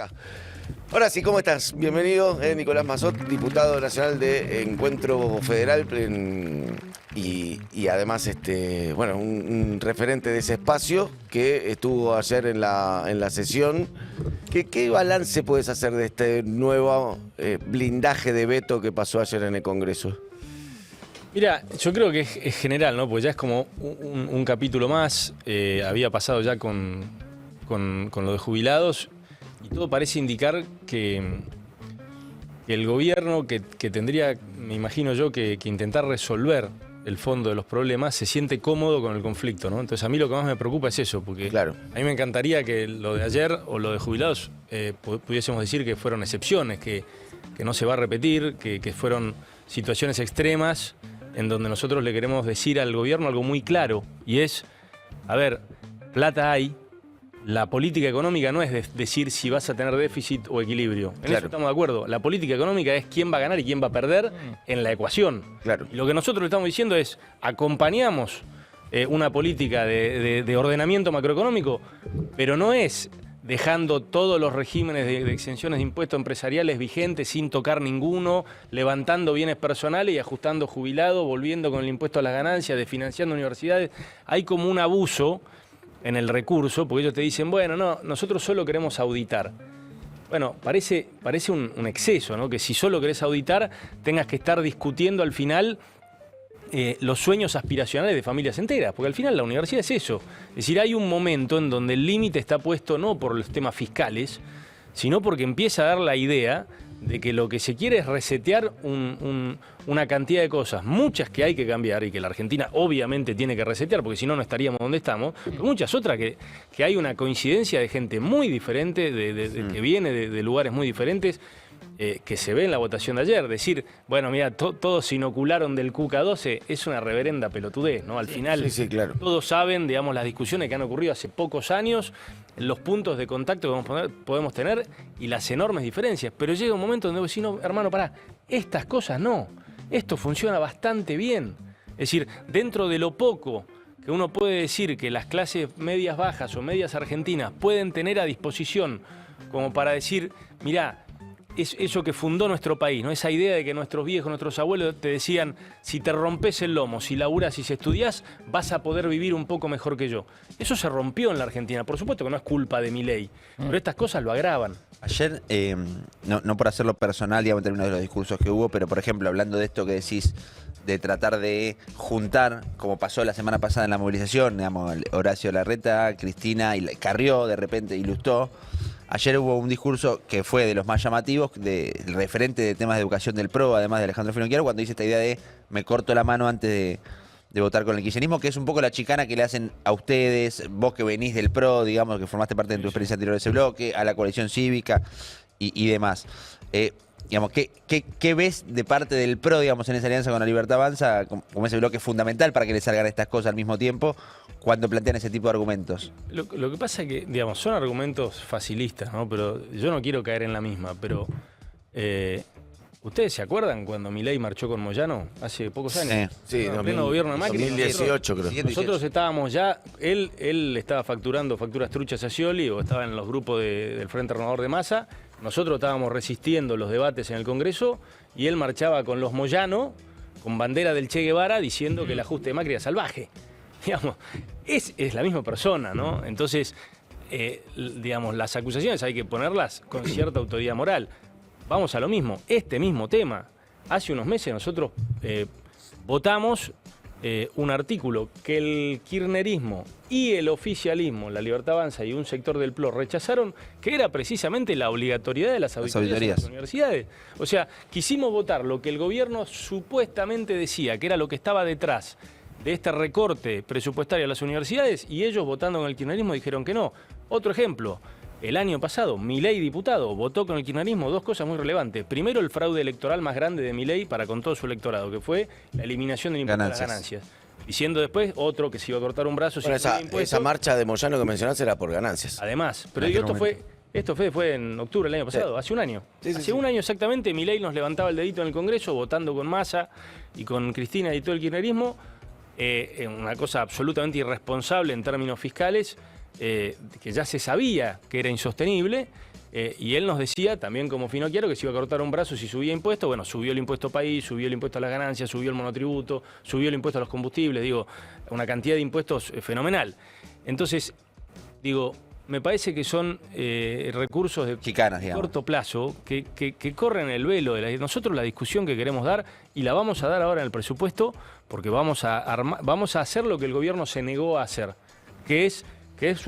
acá. Ahora sí, ¿cómo estás? Bienvenido, Nicolás Massot, diputado nacional de Encuentro Federal y además bueno, un referente de ese espacio que estuvo ayer en la sesión. ¿Qué balance puedes hacer de este nuevo blindaje de veto que pasó ayer en el Congreso? Mira, yo creo que es general, ¿no? Porque ya es como un capítulo más. Había pasado ya con lo de jubilados y todo parece indicar que el gobierno que tendría, me imagino yo, que intentar resolver el fondo de los problemas, se siente cómodo con el conflicto, ¿no? Entonces a mí lo que más me preocupa es eso, porque claro, a mí me encantaría que lo de ayer o lo de jubilados pudiésemos decir que fueron excepciones, que no se va a repetir, que fueron situaciones extremas en donde nosotros le queremos decir al gobierno algo muy claro, y es, a ver, plata hay, la política económica no es decir si vas a tener déficit o equilibrio. En eso estamos de acuerdo. La política económica es quién va a ganar y quién va a perder en la ecuación. Claro. Y lo que nosotros le estamos diciendo es, acompañamos una política de ordenamiento macroeconómico, pero no es dejando todos los regímenes de exenciones de impuestos empresariales vigentes sin tocar ninguno, levantando bienes personales y ajustando jubilados, volviendo con el impuesto a las ganancias, desfinanciando universidades. Hay como un abuso en el recurso, porque ellos te dicen, bueno, no, nosotros solo queremos auditar. Bueno, parece un exceso, ¿no? Que si solo querés auditar, tengas que estar discutiendo al final los sueños aspiracionales de familias enteras, porque al final la universidad es eso. Es decir, hay un momento en donde el límite está puesto no por los temas fiscales, sino porque empieza a dar la idea de que lo que se quiere es resetear una cantidad de cosas, muchas que hay que cambiar y que la Argentina obviamente tiene que resetear, porque si no, no estaríamos donde estamos, pero muchas otras que hay una coincidencia de gente muy diferente, que viene de lugares muy diferentes, que se ve en la votación de ayer. Decir, bueno, mira, todos se inocularon del Cuca 12, es una reverenda pelotudez, ¿no? Al final, claro, todos saben, digamos, las discusiones que han ocurrido hace pocos años, los puntos de contacto que podemos tener y las enormes diferencias. Pero llega un momento donde vos decís, no, hermano, pará, estas cosas no. Esto funciona bastante bien. Es decir, dentro de lo poco que uno puede decir que las clases medias bajas o medias argentinas pueden tener a disposición como para decir, mirá, es eso que fundó nuestro país, ¿no? Esa idea de que nuestros viejos, nuestros abuelos te decían, si te rompes el lomo, si laburás y si estudiás, vas a poder vivir un poco mejor que yo. Eso se rompió en la Argentina. Por supuesto que no es culpa de Milei, pero estas cosas lo agravan. Ayer, no por hacerlo personal, digamos, en términos de los discursos que hubo, pero por ejemplo, hablando de esto que decís, de tratar de juntar, como pasó la semana pasada en la movilización, digamos, Horacio Larreta, Cristina y Carrió, de repente ilustró. Ayer hubo un discurso que fue de los más llamativos, del referente de temas de educación del PRO, además de Alejandro Finocchiaro, cuando dice esta idea de me corto la mano antes de votar con el kirchnerismo, que es un poco la chicana que le hacen a ustedes, vos que venís del PRO, digamos, que formaste parte de tu experiencia anterior de ese bloque, a la coalición cívica y demás. Digamos, ¿qué ves de parte del PRO, digamos, en esa alianza con la Libertad Avanza, como ese bloque fundamental para que le salgan estas cosas al mismo tiempo, cuando plantean ese tipo de argumentos? Lo que pasa es que, digamos, son argumentos facilistas, ¿no? Pero yo no quiero caer en la misma, pero ¿ustedes se acuerdan cuando Milei marchó con Moyano hace pocos años? Sí, en pleno gobierno de Macri. 2018 creo. Nosotros estábamos ya, él estaba facturando facturas truchas a Scioli o estaba en los grupos del Frente Renovador de Massa. Nosotros estábamos resistiendo los debates en el Congreso y él marchaba con los Moyano, con bandera del Che Guevara, diciendo que el ajuste de Macri era salvaje. Digamos, es la misma persona, ¿no? Entonces, digamos, las acusaciones hay que ponerlas con cierta autoridad moral. Vamos a lo mismo, este mismo tema. Hace unos meses nosotros votamos un artículo que el kirchnerismo y el oficialismo, la Libertad Avanza y un sector del PRO rechazaron, que era precisamente la obligatoriedad de las auditorías en las universidades. O sea, quisimos votar lo que el gobierno supuestamente decía, que era lo que estaba detrás de este recorte presupuestario a las universidades, y ellos votando con el kirchnerismo dijeron que no. Otro ejemplo, el año pasado, Milei diputado votó con el kirchnerismo dos cosas muy relevantes. Primero, el fraude electoral más grande de Milei para con todo su electorado, que fue la eliminación del impuesto a las ganancias. Diciendo después otro que se iba a cortar un brazo. Bueno, esa marcha de Moyano que mencionaste era por ganancias. Además, pero esto fue en octubre del año pasado, hace un año. Hace un año exactamente, Milei nos levantaba el dedito en el Congreso, votando con Massa y con Cristina y todo el kirchnerismo. Una cosa absolutamente irresponsable en términos fiscales, que ya se sabía que era insostenible, Y él nos decía, también como Finocchiaro, que se iba a cortar un brazo si subía impuestos. Bueno, subió el impuesto país, subió el impuesto a las ganancias, subió el monotributo, subió el impuesto a los combustibles, digo, una cantidad de impuestos fenomenal. Entonces, digo, me parece que son recursos de chicanas, digamos, corto plazo que corren el velo de nosotros la discusión que queremos dar, y la vamos a dar ahora en el presupuesto, porque vamos a hacer lo que el gobierno se negó a hacer, que es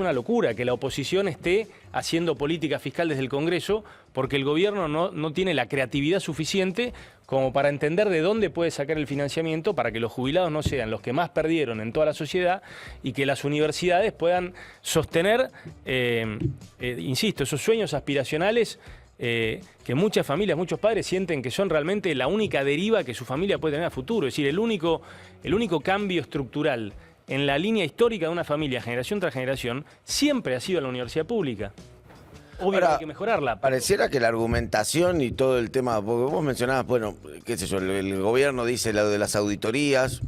una locura que la oposición esté haciendo política fiscal desde el Congreso, porque el gobierno no tiene la creatividad suficiente como para entender de dónde puede sacar el financiamiento para que los jubilados no sean los que más perdieron en toda la sociedad y que las universidades puedan sostener, insisto, esos sueños aspiracionales que muchas familias, muchos padres sienten que son realmente la única deriva que su familia puede tener a futuro. Es decir, el único cambio estructural en la línea histórica de una familia, generación tras generación, siempre ha sido la universidad pública. Obvio que hay que mejorarla. Pareciera que la argumentación y todo el tema, porque vos mencionabas, bueno, qué sé yo, el gobierno dice lo de las auditorías,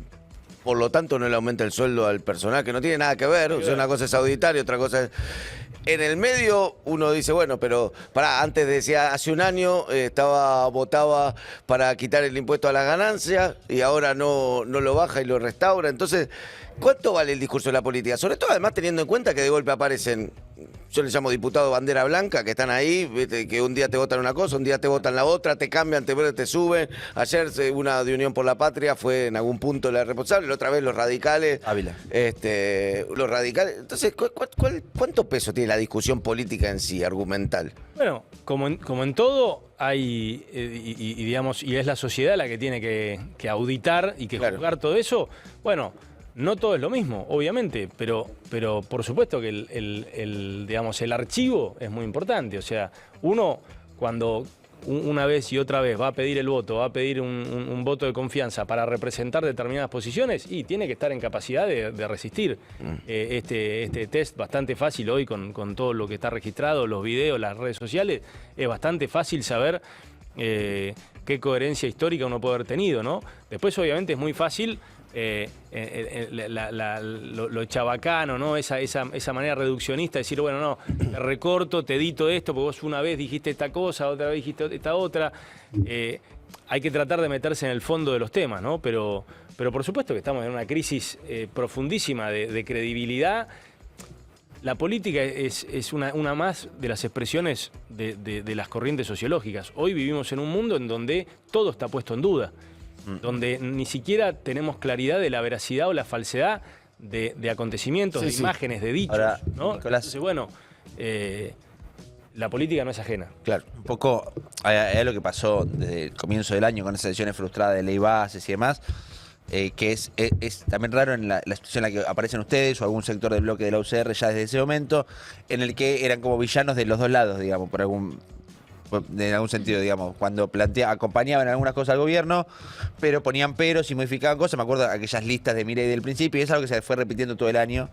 por lo tanto no le aumenta el sueldo al personal, que no tiene nada que ver, o sea, una cosa es auditar y otra cosa es... En el medio uno dice, bueno, pero antes decía, hace un año votaba para quitar el impuesto a las ganancias y ahora no lo baja y lo restaura. Entonces, ¿cuánto vale el discurso de la política? Sobre todo, además, teniendo en cuenta que de golpe aparecen, yo les llamo diputados bandera blanca, que están ahí, que un día te votan una cosa, un día te votan la otra, te cambian, te suben. Ayer una de Unión por la Patria fue en algún punto la responsable, la otra vez los radicales. Ávila. Los radicales. Entonces, ¿cuánto peso tiene la discusión política en sí, argumental? Bueno, como en todo hay, digamos, y es la sociedad la que tiene que auditar y que juzgar todo eso. Bueno, no todo es lo mismo, obviamente, pero por supuesto que el archivo es muy importante. O sea, uno cuando una vez y otra vez va a pedir el voto, va a pedir un voto de confianza para representar determinadas posiciones, y tiene que estar en capacidad de resistir este test bastante fácil hoy con todo lo que está registrado, los videos, las redes sociales. Es bastante fácil saber qué coherencia histórica uno puede haber tenido, ¿no? Después, obviamente, es muy fácil lo chabacano, ¿no? Esa manera reduccionista de decir, bueno, no, te recorto, te edito esto, porque vos una vez dijiste esta cosa, otra vez dijiste esta otra. Hay que tratar de meterse en el fondo de los temas, ¿no? Pero por supuesto que estamos en una crisis profundísima de credibilidad. La política es una más de las expresiones de las corrientes sociológicas. Hoy vivimos en un mundo en donde todo está puesto en duda, donde ni siquiera tenemos claridad de la veracidad o la falsedad de acontecimientos, de imágenes, de dichos. Ahora, ¿no? Nicolás, entonces, bueno, la política no es ajena. Claro, un poco a lo que pasó desde el comienzo del año con esas decisiones frustradas de ley bases y demás, que es también raro en la situación en la que aparecen ustedes o algún sector del bloque de la UCR ya desde ese momento, en el que eran como villanos de los dos lados, digamos, en algún sentido, digamos, cuando acompañaban algunas cosas al gobierno, pero ponían peros y modificaban cosas. Me acuerdo de aquellas listas de Milei del principio, y es algo que se fue repitiendo todo el año.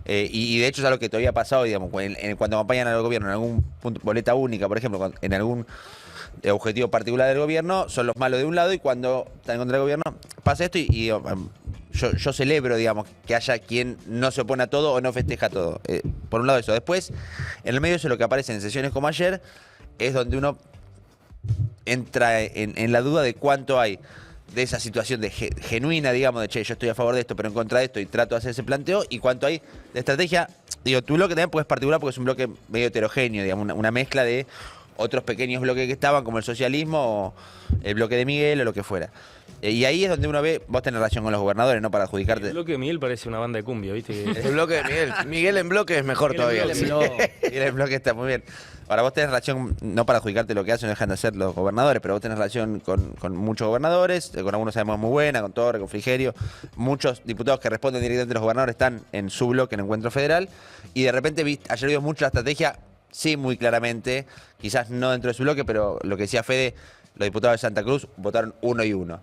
Y de hecho es algo que todavía ha pasado, digamos, cuando acompañan al gobierno en algún punto, boleta única, por ejemplo, en algún objetivo particular del gobierno, son los malos de un lado, y cuando están en contra del gobierno pasa esto, y yo celebro, digamos, que haya quien no se opone a todo o no festeja todo. Por un lado eso. Después, en el medio de eso, lo que aparece en sesiones como ayer es donde uno entra en la duda de cuánto hay de esa situación de genuina, digamos, de che, yo estoy a favor de esto, pero en contra de esto, y trato de hacer ese planteo, y cuánto hay de estrategia. Digo, tu bloque también, pues, es particular porque es un bloque medio heterogéneo, digamos, una mezcla de otros pequeños bloques que estaban, como el socialismo o el bloque de Miguel o lo que fuera. Y ahí es donde uno ve, vos tenés relación con los gobernadores, no para adjudicarte. El bloque de Miguel parece una banda de cumbia, ¿viste? El bloque de Miguel. Miguel en bloque es mejor todavía. Miguel en bloque está muy bien. Ahora, vos tenés relación, no para adjudicarte lo que hacen o dejan de hacer los gobernadores, pero vos tenés relación con muchos gobernadores, con algunos sabemos muy buena, con Torre, con Frigerio. Muchos diputados que responden directamente a los gobernadores están en su bloque, en Encuentro Federal, y de repente ayer vimos mucho la estrategia, sí, muy claramente, quizás no dentro de su bloque, pero lo que decía Fede, los diputados de Santa Cruz votaron 1 y 1,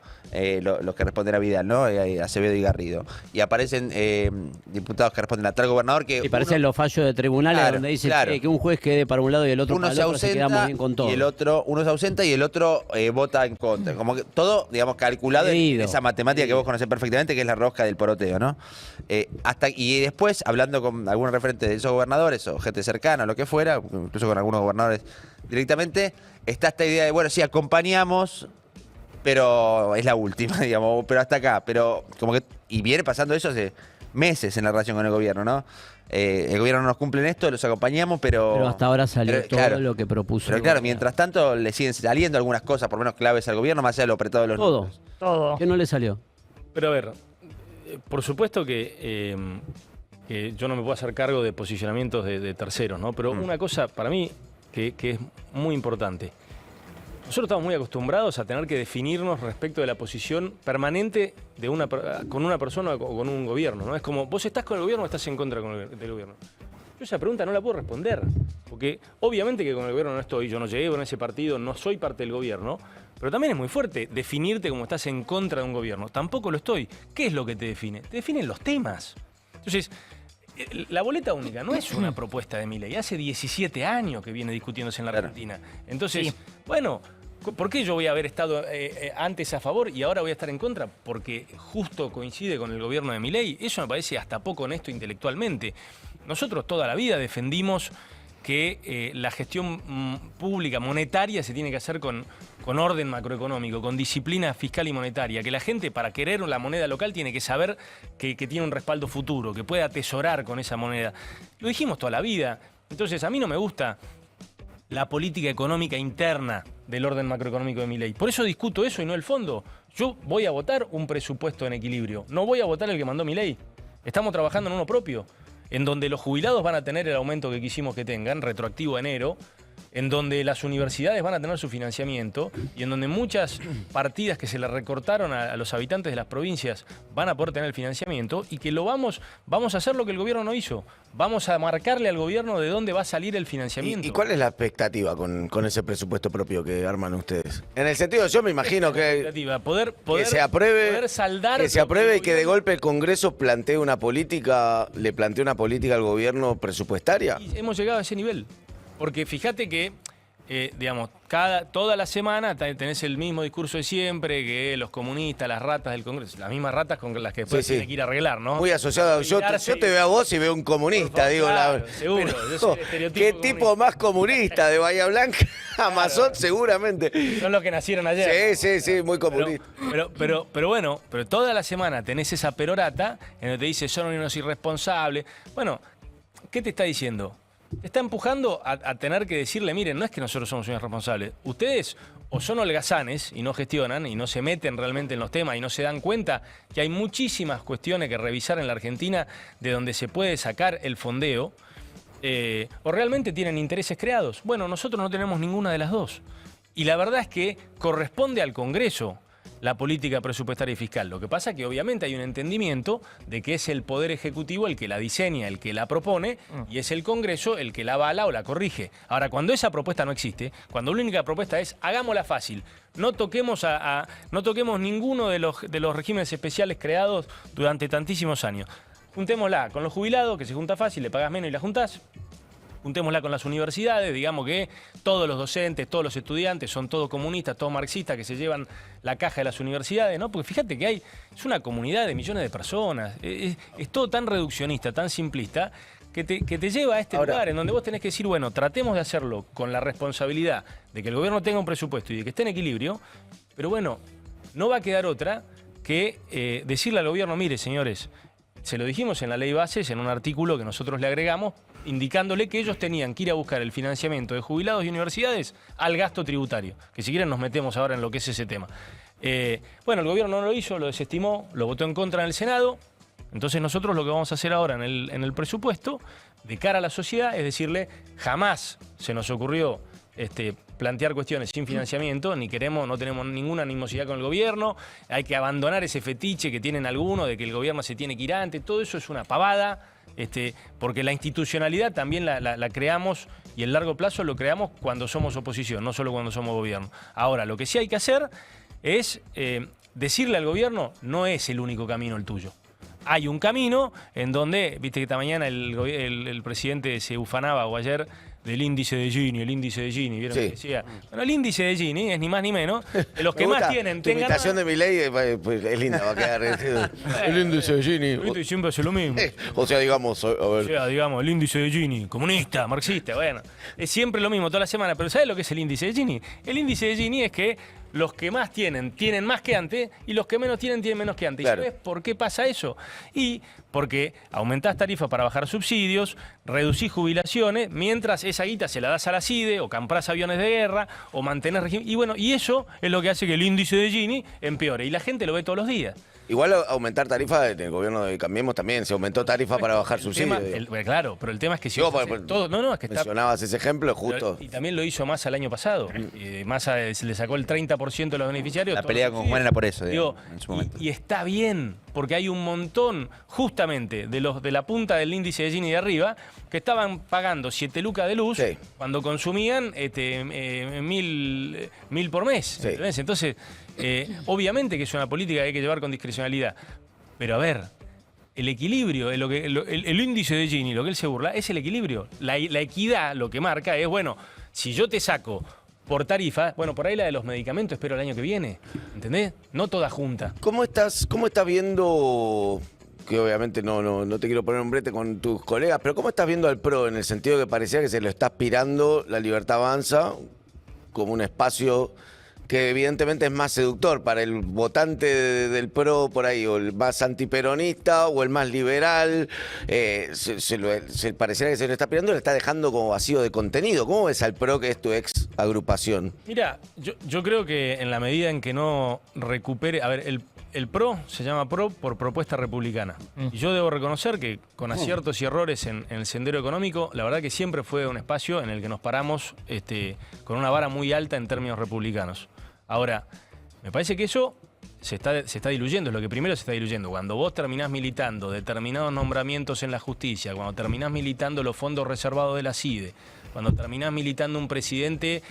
los que responden a Vidal, ¿no? Acevedo y Garrido. Y aparecen diputados que responden a tal gobernador que... Y parecen los fallos de tribunales donde dice que un juez quede para un lado y el otro para el otro, se quedamos bien con todo. Y el otro, uno se ausenta y el otro vota en contra. Como que todo, digamos, calculado en esa matemática que vos conocés perfectamente, que es la rosca del poroteo, ¿no? Y después, hablando con algunos referentes de esos gobernadores o gente cercana, o lo que fuera, incluso con algunos gobernadores directamente, está esta idea de, bueno, sí, acompañamos, pero es la última, digamos, pero hasta acá. Pero como que, y viene pasando eso hace meses en la relación con el gobierno, ¿no? El gobierno no nos cumple en esto, los acompañamos, pero hasta ahora salió todo lo que propuso. Pero claro, mientras tanto le siguen saliendo algunas cosas, por lo menos claves al gobierno, más allá de lo apretado de los números. Todo. ¿Qué no le salió? Pero a ver, por supuesto que yo no me puedo hacer cargo de posicionamientos de terceros, ¿no? Pero una cosa para mí que es muy importante. Nosotros estamos muy acostumbrados a tener que definirnos respecto de la posición permanente de con una persona o con un gobierno, ¿no? Es como, ¿vos estás con el gobierno o estás en contra del gobierno? Yo esa pregunta no la puedo responder, porque obviamente que con el gobierno no estoy, yo no llegué con ese partido, no soy parte del gobierno, pero también es muy fuerte definirte como estás en contra de un gobierno. Tampoco lo estoy. ¿Qué es lo que te define? Te definen los temas. Entonces, la boleta única no es una propuesta de Milei. Hace 17 años que viene discutiéndose en la Argentina. Entonces, bueno, ¿por qué yo voy a haber estado antes a favor y ahora voy a estar en contra? Porque justo coincide con el gobierno de Milei. Eso me parece hasta poco honesto intelectualmente. Nosotros toda la vida defendimos que la gestión pública monetaria se tiene que hacer con orden macroeconómico, con disciplina fiscal y monetaria, que la gente para querer la moneda local tiene que saber que tiene un respaldo futuro, que puede atesorar con esa moneda. Lo dijimos toda la vida. Entonces a mí no me gusta la política económica interna del orden macroeconómico de Milei. Por eso discuto eso y no el fondo. Yo voy a votar un presupuesto en equilibrio, no voy a votar el que mandó Milei. Estamos trabajando en uno propio, en donde los jubilados van a tener el aumento que quisimos que tengan, retroactivo a enero, en donde las universidades van a tener su financiamiento y en donde muchas partidas que se le recortaron a los habitantes de las provincias van a poder tener el financiamiento y que vamos a hacer lo que el gobierno no hizo. Vamos a marcarle al gobierno de dónde va a salir el financiamiento. ¿Y cuál es la expectativa con ese presupuesto propio que arman ustedes? En el sentido, yo me imagino que se apruebe, poder saldar, que se apruebe y que de golpe el Congreso le plantee una política al gobierno presupuestaria. Y hemos llegado a ese nivel. Porque fíjate que, digamos, toda la semana tenés el mismo discurso de siempre, que los comunistas, las ratas del Congreso, las mismas ratas con las que después tiene que ir a arreglar, ¿no? Muy asociado. Yo te veo a vos y veo un comunista, favor, digo. Claro, seguro. Yo soy el estereotipo ¿Qué comunista. tipo más comunista de Bahía Blanca? Amazon, seguramente. Son los que nacieron ayer. Sí, muy comunista. Pero bueno, toda la semana tenés esa perorata en donde te dice son unos irresponsables. Bueno, ¿qué te está diciendo? Te está empujando a tener que decirle, miren, no es que nosotros somos unos responsables. Ustedes o son holgazanes y no gestionan y no se meten realmente en los temas y no se dan cuenta que hay muchísimas cuestiones que revisar en la Argentina de donde se puede sacar el fondeo, o realmente tienen intereses creados. Bueno, nosotros no tenemos ninguna de las dos. Y la verdad es que corresponde al Congreso la política presupuestaria y fiscal. Lo que pasa es que obviamente hay un entendimiento de que es el Poder Ejecutivo el que la diseña, el que la propone, y es el Congreso el que la avala o la corrige. Ahora, cuando esa propuesta no existe, cuando la única propuesta es hagámosla fácil, no toquemos ninguno de los regímenes especiales creados durante tantísimos años. Juntémosla con los jubilados, que se junta fácil, le pagas menos y la juntás. Juntémosla con las universidades, digamos que todos los docentes, todos los estudiantes son todos comunistas, todos marxistas que se llevan la caja de las universidades, ¿no? Porque fíjate que es una comunidad de millones de personas, es todo tan reduccionista, tan simplista, que te lleva a este lugar en donde vos tenés que decir, bueno, tratemos de hacerlo con la responsabilidad de que el gobierno tenga un presupuesto y de que esté en equilibrio, pero bueno, no va a quedar otra que decirle al gobierno, mire, señores, se lo dijimos en la ley bases, en un artículo que nosotros le agregamos, indicándole que ellos tenían que ir a buscar el financiamiento de jubilados y universidades al gasto tributario, que si quieren nos metemos ahora en lo que es ese tema. Bueno, el gobierno no lo hizo, lo desestimó, lo votó en contra en el Senado, entonces nosotros lo que vamos a hacer ahora en el presupuesto, de cara a la sociedad, es decirle, jamás se nos ocurrió plantear cuestiones sin financiamiento, no tenemos ninguna animosidad con el gobierno, hay que abandonar ese fetiche que tienen algunos de que el gobierno se tiene que ir antes, todo eso es una pavada, porque la institucionalidad también la creamos y el largo plazo lo creamos cuando somos oposición, no solo cuando somos gobierno. Ahora, lo que sí hay que hacer es decirle al gobierno, no es el único camino el tuyo. Hay un camino en donde, viste que esta mañana el presidente se ufanaba, o ayer, del índice de Gini, el índice de Gini, ¿vieron? Sí. Que decía, bueno, el índice de Gini es ni más ni menos de los que Me más gusta, tienen. Tu imitación de Milei pues, es linda, va a quedar. El índice de Gini. ¿Viste? Siempre hace lo mismo. O sea, digamos, a ver. O sea, digamos, el índice de Gini, comunista, marxista, bueno. Es siempre lo mismo toda la semana. Pero ¿sabes lo que es el índice de Gini? El índice de Gini es que los que más tienen más que antes, y los que menos tienen menos que antes. Claro. ¿Y sabes por qué pasa eso? Y porque aumentás tarifas para bajar subsidios, reducís jubilaciones, mientras esa guita se la das a la CIDE, o comprás aviones de guerra, o mantenés régimen. Y bueno, y eso es lo que hace que el índice de Gini empeore. Y la gente lo ve todos los días. Igual aumentar tarifas en el gobierno de Cambiemos también, se aumentó tarifa para bajar subsidios. Claro, pero el tema es que si Digo, vos haces todo, es que está. Mencionabas ese ejemplo, justo. Y también lo hizo Massa el año pasado. Massa se le sacó el 30% de los beneficiarios. La pelea con Juan era por eso, Digo, en su momento. y está bien, porque hay un montón, justamente, de la punta del índice de Gini de arriba, que estaban pagando 7 lucas de luz cuando consumían 1.000 por mes. Sí. Entonces, obviamente que es una política que hay que llevar con discrecionalidad. Pero a ver, el equilibrio, el índice de Gini, lo que él se burla, es el equilibrio. La equidad lo que marca es, bueno, si yo te saco por tarifa, bueno, por ahí la de los medicamentos espero el año que viene, ¿entendés? No toda junta. ¿Cómo estás viendo, que obviamente no te quiero poner un brete con tus colegas, pero cómo estás viendo al PRO en el sentido que parecía que se lo está aspirando La Libertad Avanza como un espacio que evidentemente es más seductor para el votante del PRO por ahí, o el más antiperonista o el más liberal? Se pareciera que se lo está aspirando, le está dejando como vacío de contenido. ¿Cómo ves al PRO, que es tu ex agrupación? Mira, yo creo que en la medida en que no recupere... A ver, el PRO se llama PRO por propuesta republicana. Y yo debo reconocer que con aciertos y errores en el sendero económico, la verdad que siempre fue un espacio en el que nos paramos con una vara muy alta en términos republicanos. Ahora, me parece que eso se está diluyendo, es lo que primero se está diluyendo. Cuando vos terminás militando determinados nombramientos en la justicia, cuando terminás militando los fondos reservados de la CIDE, cuando terminás militando un presidente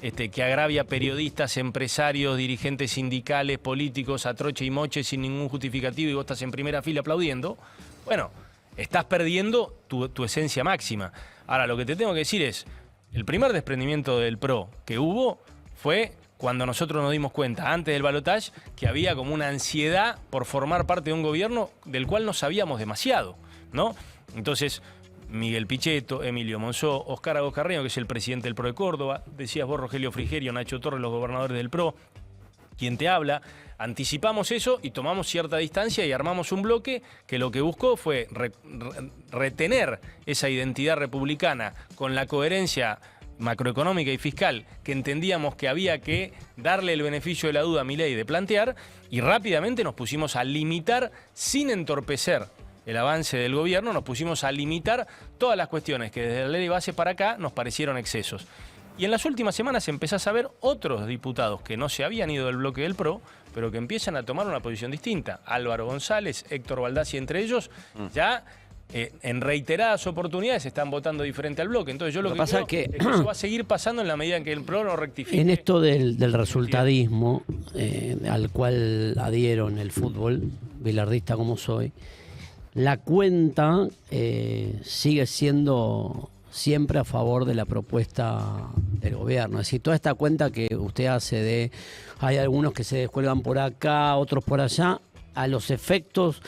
que agravia periodistas, empresarios, dirigentes sindicales, políticos, a troche y moche sin ningún justificativo, y vos estás en primera fila aplaudiendo, bueno, estás perdiendo tu esencia máxima. Ahora, lo que te tengo que decir es, el primer desprendimiento del PRO que hubo fue cuando nosotros nos dimos cuenta, antes del balotaje, que había como una ansiedad por formar parte de un gobierno del cual no sabíamos demasiado, ¿no? Entonces, Miguel Pichetto, Emilio Monzó, Oscar Agos Carreño, que es el presidente del PRO de Córdoba, decías vos, Rogelio Frigerio, Nacho Torres, los gobernadores del PRO, quien te habla, anticipamos eso y tomamos cierta distancia y armamos un bloque que lo que buscó fue retener esa identidad republicana con la coherencia macroeconómica y fiscal que entendíamos que había que darle el beneficio de la duda a Milei de plantear, y rápidamente nos pusimos a limitar, sin entorpecer el avance del gobierno, nos pusimos a limitar todas las cuestiones que desde la ley de base para acá nos parecieron excesos. Y en las últimas semanas empezás a ver otros diputados que no se habían ido del bloque del PRO, pero que empiezan a tomar una posición distinta. Álvaro González, Héctor Baldassi, entre ellos, ya en reiteradas oportunidades están votando diferente al bloque. Entonces yo lo que creo es que eso va a seguir pasando en la medida en que el PRO no rectifique. En esto del resultadismo al cual adhieron el fútbol, bilardista como soy, la cuenta sigue siendo siempre a favor de la propuesta del gobierno. Es decir, toda esta cuenta que usted hace de hay algunos que se descuelgan por acá, otros por allá, a los efectos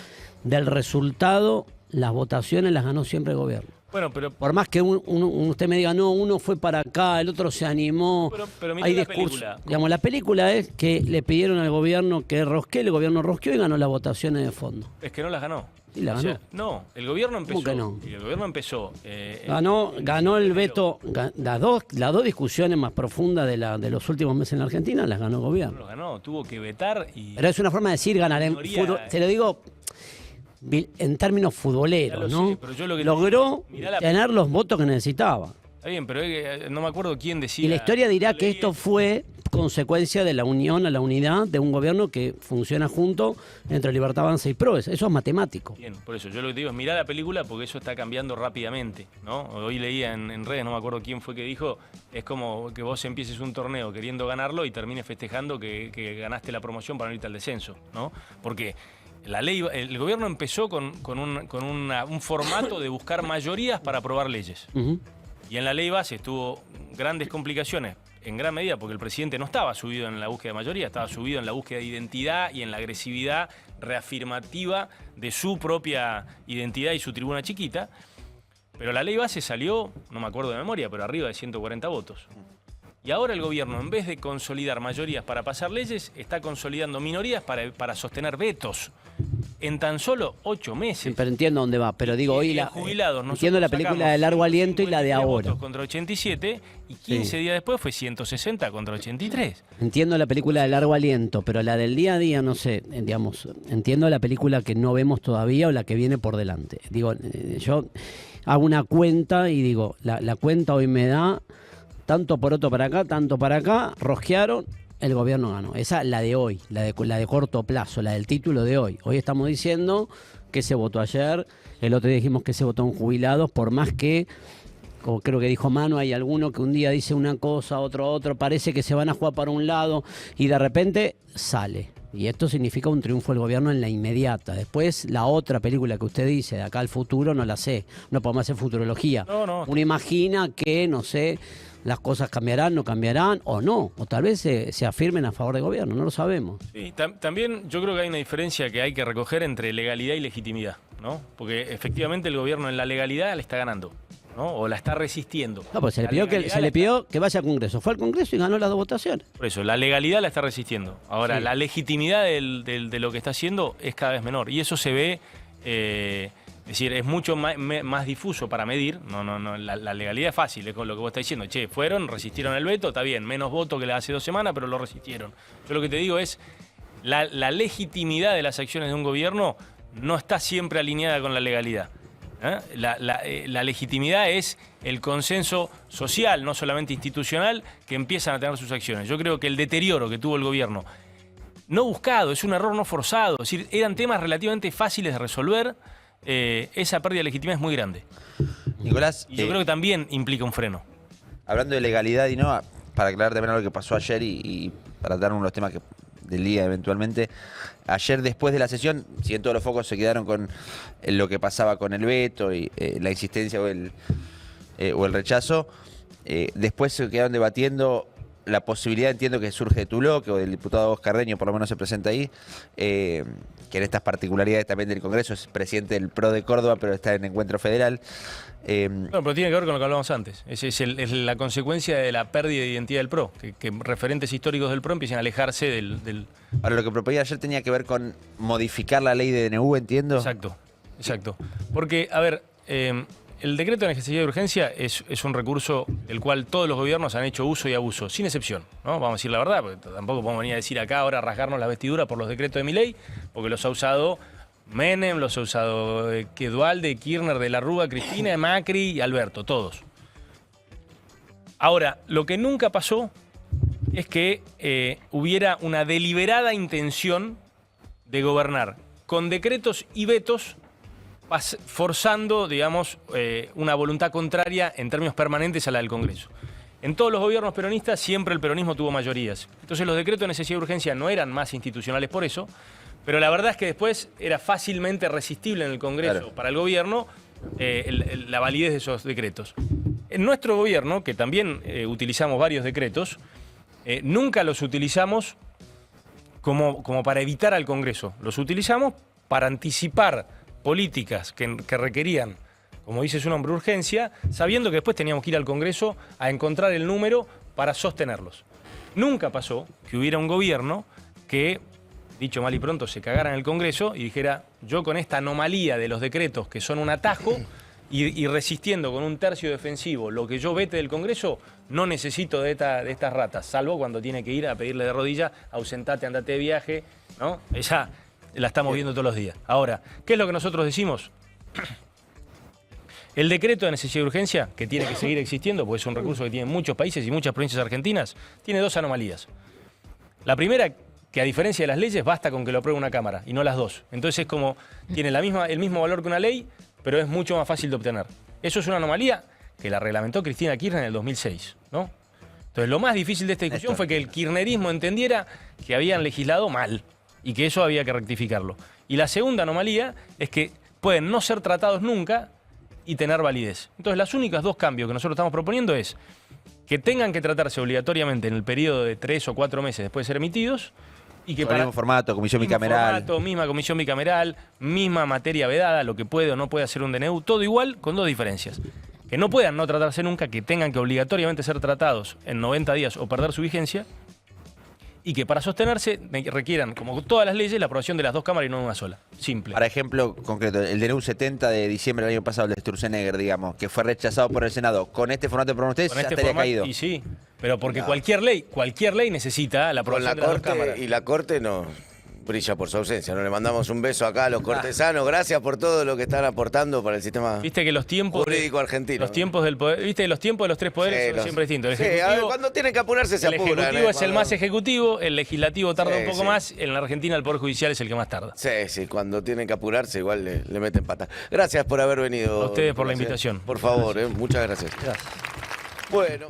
del resultado, las votaciones las ganó siempre el gobierno. Bueno, pero por más que usted me diga, no, uno fue para acá, el otro se animó. Pero mira hay la discurso. película. Digamos, la película es que le pidieron al gobierno que rosquee, el gobierno rosqueó y ganó las votaciones de fondo. Es que no las ganó. Sí, las ganó. No, el gobierno empezó. ¿Cómo que no? El gobierno empezó. Ganó el veto. Las dos discusiones más profundas de los últimos meses en la Argentina las ganó el gobierno. No lo ganó, tuvo que vetar y. Pero es una forma de decir ganar en fútbol. Se lo digo en términos futboleros, ¿no? Sé, pero yo lo que logró tener los votos que necesitaba. Está bien, pero no me acuerdo quién decía. Y la historia dirá que esto fue consecuencia de la unión, a la unidad de un gobierno que funciona junto entre Libertad Avanza y PRO. Eso es matemático. Bien, por eso yo lo que te digo es mirar la película porque eso está cambiando rápidamente, ¿no? Hoy leía en redes, no me acuerdo quién fue que dijo, es como que vos empieces un torneo queriendo ganarlo y termines festejando que ganaste la promoción para no irte al descenso, ¿no? Porque la ley, el gobierno empezó con un formato de buscar mayorías para aprobar leyes. Y en la ley base tuvo grandes complicaciones, en gran medida porque el presidente no estaba subido en la búsqueda de mayoría, estaba subido en la búsqueda de identidad y en la agresividad reafirmativa de su propia identidad y su tribuna chiquita. Pero la ley base salió, no me acuerdo de memoria, pero arriba de 140 votos. Y ahora el gobierno, en vez de consolidar mayorías para pasar leyes, está consolidando minorías para sostener vetos. En tan solo 8 meses. Sí, pero entiendo dónde va. Pero digo, hoy jubilados, entiendo la película de largo aliento y la de ahora. Contra 87 y 15 días después fue 160 contra 83. Entiendo la película de largo aliento, pero la del día a día, no sé, digamos, entiendo la película que no vemos todavía o la que viene por delante. Digo, yo hago una cuenta y digo, la cuenta hoy me da tanto poroto para acá, tanto para acá, rosquearon. El gobierno ganó. Esa la de hoy, la de corto plazo, la del título de hoy. Hoy estamos diciendo que se votó ayer, el otro día dijimos que se votó en jubilados, por más que, como creo que dijo Manu, hay alguno que un día dice una cosa, otro, parece que se van a jugar para un lado y de repente sale. Y esto significa un triunfo del gobierno en la inmediata. Después, la otra película que usted dice, de acá al futuro, no la sé. No podemos hacer futurología. No. Uno imagina que, no sé, las cosas cambiarán, no cambiarán, o no. O tal vez se afirmen a favor del gobierno, no lo sabemos. Sí, también yo creo que hay una diferencia que hay que recoger entre legalidad y legitimidad, ¿no? Porque efectivamente el gobierno en la legalidad le está ganando, ¿no? O la está resistiendo. No, pues se le pidió que vaya al Congreso. Fue al Congreso y ganó las 2 votaciones. Por eso, la legalidad la está resistiendo. Ahora, la legitimidad de lo que está haciendo es cada vez menor. Y eso se ve, es decir, es mucho más difuso para medir. La legalidad es fácil, es con lo que vos estás diciendo. Che, resistieron el veto, está bien, menos voto que hace 2 semanas, pero lo resistieron. Yo lo que te digo es, la legitimidad de las acciones de un gobierno no está siempre alineada con la legalidad. La legitimidad es el consenso social, no solamente institucional, que empiezan a tener sus acciones. Yo creo que el deterioro que tuvo el gobierno, no buscado, es un error no forzado, es decir, eran temas relativamente fáciles de resolver, esa pérdida de legitimidad es muy grande. Nicolás, Y yo creo que también implica un freno. hablando de legalidad y no, para aclarar también algo que pasó ayer y para dar uno de los temas del día eventualmente. Ayer después de la sesión, si bien todos los focos se quedaron con lo que pasaba con el veto y la insistencia o el rechazo, después se quedaron debatiendo la posibilidad, entiendo que surge de tu bloque o del diputado Oscar Carreño, por lo menos se presenta ahí, que en estas particularidades también del Congreso es presidente del PRO de Córdoba, pero está en Encuentro Federal. Bueno, pero tiene que ver con lo que hablábamos antes. Es la consecuencia de la pérdida de identidad del PRO, que referentes históricos del PRO empiezan a alejarse del... Ahora, lo que proponía ayer tenía que ver con modificar la ley de DNU, entiendo. Exacto. Porque, a ver, el decreto de necesidad de urgencia es un recurso del cual todos los gobiernos han hecho uso y abuso, sin excepción, ¿no? Vamos a decir la verdad, porque tampoco podemos venir a decir acá ahora rasgarnos la vestidura por los decretos de Milei, porque los ha usado Menem, los ha usado Duhalde, Kirchner, de la Rúa, Cristina, Macri y Alberto, todos. Ahora, lo que nunca pasó es que hubiera una deliberada intención de gobernar con decretos y vetos, forzando, digamos, una voluntad contraria en términos permanentes a la del Congreso. En todos los gobiernos peronistas siempre el peronismo tuvo mayorías. Entonces los decretos de necesidad de urgencia no eran más institucionales por eso, pero la verdad es que después era fácilmente resistible en el Congreso para el gobierno la validez de esos decretos. En nuestro gobierno, que también utilizamos varios decretos, nunca los utilizamos como para evitar al Congreso. Los utilizamos para anticipar políticas que requerían, como dice su nombre, urgencia, sabiendo que después teníamos que ir al Congreso a encontrar el número para sostenerlos. Nunca pasó que hubiera un gobierno que, dicho mal y pronto, se cagara en el Congreso y dijera, yo con esta anomalía de los decretos que son un atajo y resistiendo con un tercio defensivo lo que yo vete del Congreso, no necesito de estas ratas, salvo cuando tiene que ir a pedirle de rodillas, ausentate, andate de viaje, ¿no? Esa la estamos viendo todos los días. Ahora, ¿qué es lo que nosotros decimos? El decreto de necesidad de urgencia, que tiene que seguir existiendo, porque es un recurso que tienen muchos países y muchas provincias argentinas, tiene dos anomalías. La primera, que a diferencia de las leyes, basta con que lo apruebe una Cámara, y no las dos. Entonces es como, tiene el mismo valor que una ley, pero es mucho más fácil de obtener. Eso es una anomalía que la reglamentó Cristina Kirchner en el 2006, ¿no? Entonces lo más difícil de esta discusión fue que el kirchnerismo entendiera que habían legislado mal y que eso había que rectificarlo. Y la segunda anomalía es que pueden no ser tratados nunca y tener validez. Entonces, los únicos dos cambios que nosotros estamos proponiendo es que tengan que tratarse obligatoriamente en el periodo de 3 o 4 meses después de ser emitidos y que Mismo formato, comisión bicameral. Misma comisión bicameral, misma materia vedada, lo que puede o no puede hacer un DNU, todo igual, con dos diferencias. Que no puedan no tratarse nunca, que tengan que obligatoriamente ser tratados en 90 días o perder su vigencia, y que para sostenerse requieran, como todas las leyes, la aprobación de las dos cámaras y no de una sola. Simple. Para ejemplo concreto, el DNU 70 de diciembre del año pasado, el de Sturzenegger, digamos, que fue rechazado por el Senado, con este formato que proponen ustedes, Con ya este estaría formato, caído. y sí, pero porque cualquier ley necesita la Con la aprobación de las dos Corte, cámaras. y la Corte no brilla por su ausencia. ¿No? Le mandamos un beso acá a los cortesanos. Gracias por todo lo que están aportando para el sistema Viste que los tiempos jurídico argentino. Los tiempos del poder, viste, los tiempos de los tres poderes son siempre distintos. El sí, a ver, ejecutivo, cuando tienen que apurarse se el apuran. ejecutivo es el Cuando- más ejecutivo, el legislativo tarda Sí, un poco sí. más, en la Argentina el poder judicial es el que más tarda. Sí, sí, cuando tienen que apurarse igual le meten pata. Gracias por haber venido. A ustedes por la Nicolás, invitación. Por favor, muchas gracias. Gracias. Bueno.